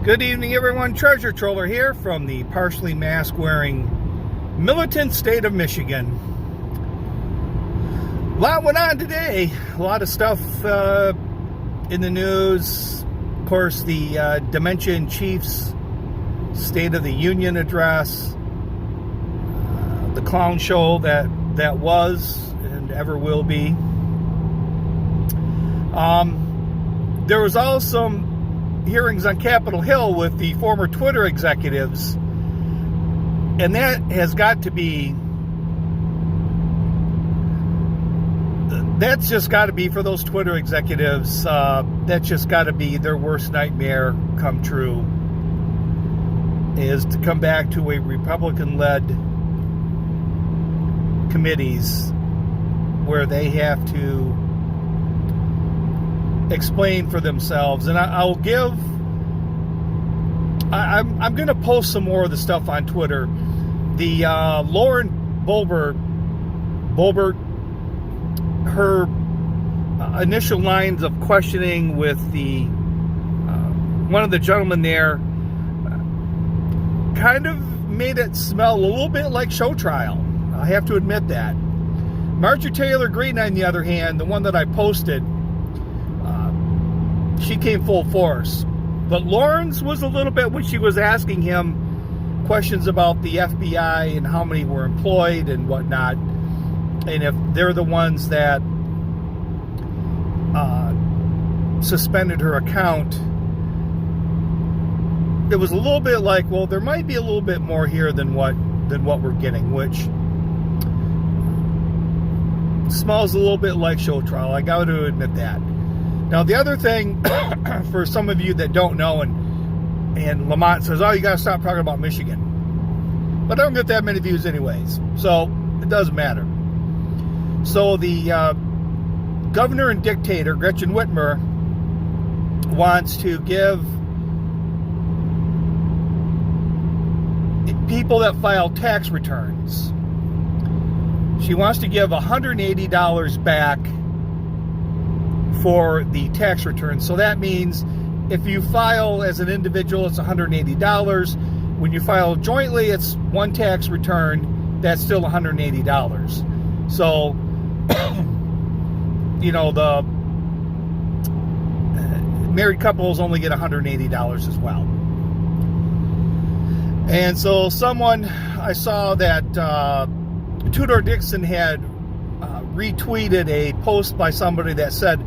Good evening, everyone. Treasure Troller here from the partially mask-wearing militant state of Michigan. A lot went on today. A lot of stuff in the news. Of course, the Dementia in Chief's State of the Union address. The clown show that was and ever will be. There was also some hearings on Capitol Hill with the former Twitter executives, and that has got to be, that's just got to be for those Twitter executives, that's just got to be their worst nightmare come true, is to come back to a Republican-led committees where they have to explain for themselves. And I'm going to post some more of the stuff on Twitter. The Lauren Boebert, her initial lines of questioning with the one of the gentlemen there kind of made it smell a little bit like show trial. I have to admit that. Marjorie Taylor Greene, on the other hand, the one that I posted, she came full force. But Lawrence was a little bit, when she was asking him questions about the FBI and how many were employed and whatnot, and if they're the ones that suspended her account, it was a little bit like, well, there might be a little bit more here than what we're getting, which smells a little bit like show trial. I got to admit that. Now, the other thing, for some of you that don't know, and Lamont says, oh, you got to stop talking about Michigan. But I don't get that many views anyways, so it doesn't matter. So the governor and dictator, Gretchen Whitmer, wants to give people that file tax returns, she wants to give $180 back for the tax return. So that means if you file as an individual, it's $180. When you file jointly, it's one tax return, that's still $180. So, you know, the married couples only get $180 as well. And so someone, I saw that Tudor Dixon had retweeted a post by somebody that said,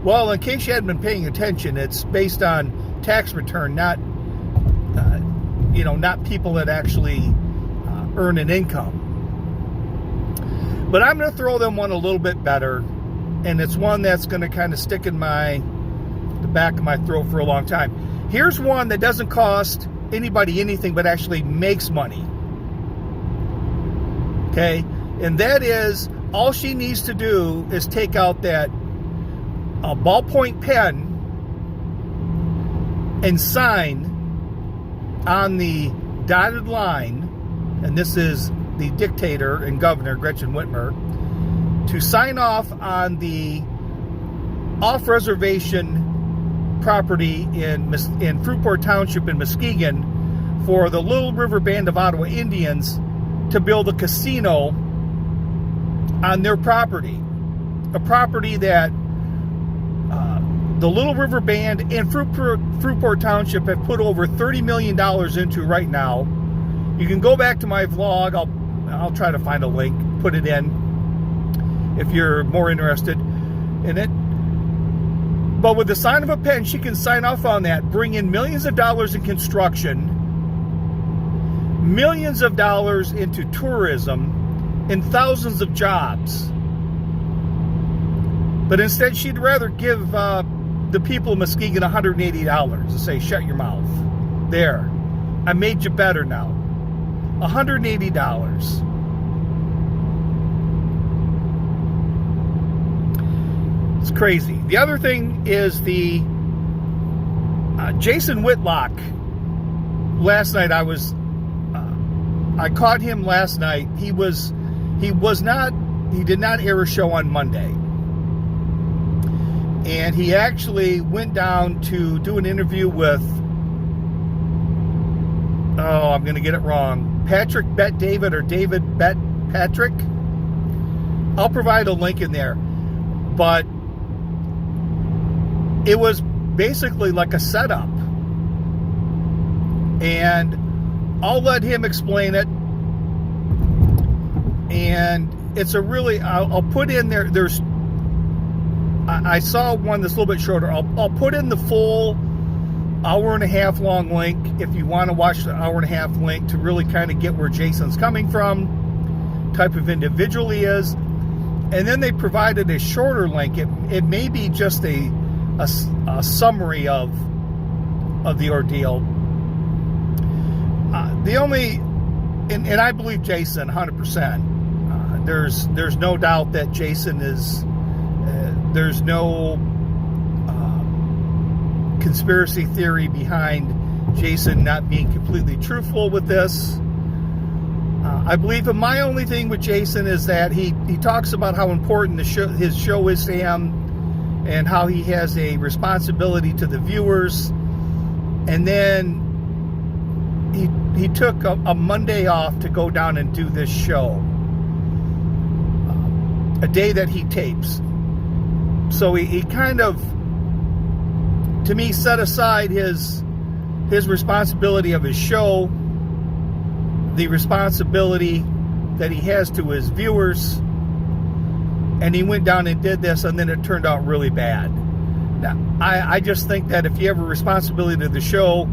well, in case you hadn't been paying attention, it's based on tax return, not not people that actually earn an income. But I'm going to throw them one a little bit better, and it's one that's going to kind of stick in the back of my throat for a long time. Here's one that doesn't cost anybody anything, but actually makes money. Okay, and that is, all she needs to do is take out that a ballpoint pen and sign on the dotted line, and this is the dictator and governor, Gretchen Whitmer, to sign off on the off-reservation property in Fruitport Township in Muskegon for the Little River Band of Ottawa Indians to build a casino on their property. A property that the Little River Band and Fruitport Township have put over $30 million into right now. You can go back to my vlog. I'll try to find a link, put it in if you're more interested in it. But with the sign of a pen, she can sign off on that, bring in millions of dollars in construction, millions of dollars into tourism, and thousands of jobs. But instead, she'd rather give the people of Muskegon $180 and say, shut your mouth. There. I made you better now. $180. It's crazy. The other thing is the Jason Whitlock. Last night I caught him last night. He did not air a show on Monday. And he actually went down to do an interview with oh, I'm going to get it wrong. Patrick Bet David or David Bet Patrick. I'll provide a link in there. But it was basically like a setup. And I'll let him explain it. And it's a really, I'll put in there, I saw one that's a little bit shorter. I'll put in the full hour and a half long link if you want to watch the hour and a half link to really kind of get where Jason's coming from, type of individual he is. And then they provided a shorter link. It may be just a summary of the ordeal. The only, and I believe Jason 100%. There's no doubt that Jason is, there's no conspiracy theory behind Jason not being completely truthful with this. I believe my only thing with Jason is that he talks about how important his show is to him and how he has a responsibility to the viewers. And then he took a Monday off to go down and do this show, a day that he tapes. So he kind of, to me, set aside his responsibility of his show, the responsibility that he has to his viewers, and he went down and did this, and then it turned out really bad. Now, I just think that if you have a responsibility to the show,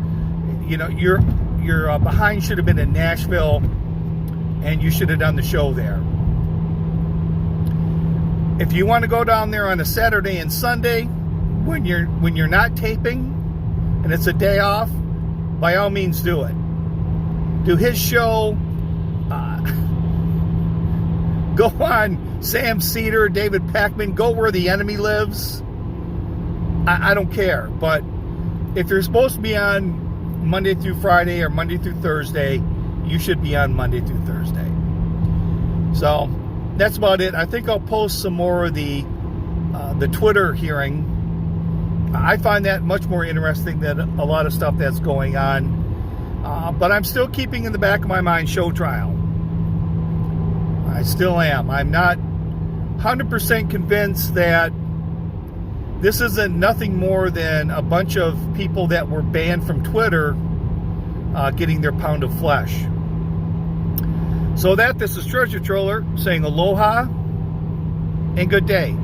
you know, your behind should have been in Nashville, and you should have done the show there. If you want to go down there on a Saturday and Sunday when you're not taping and it's a day off, by all means do it. Do his show. Go on Sam Cedar, David Packman. Go where the enemy lives. I don't care. But if you're supposed to be on Monday through Friday or Monday through Thursday, you should be on Monday through Thursday. So that's about it. I think I'll post some more of the Twitter hearing. I find that much more interesting than a lot of stuff that's going on. But I'm still keeping in the back of my mind show trial. I still am. I'm not 100% convinced that this isn't nothing more than a bunch of people that were banned from Twitter getting their pound of flesh. So this is Treasure Troller saying aloha and good day.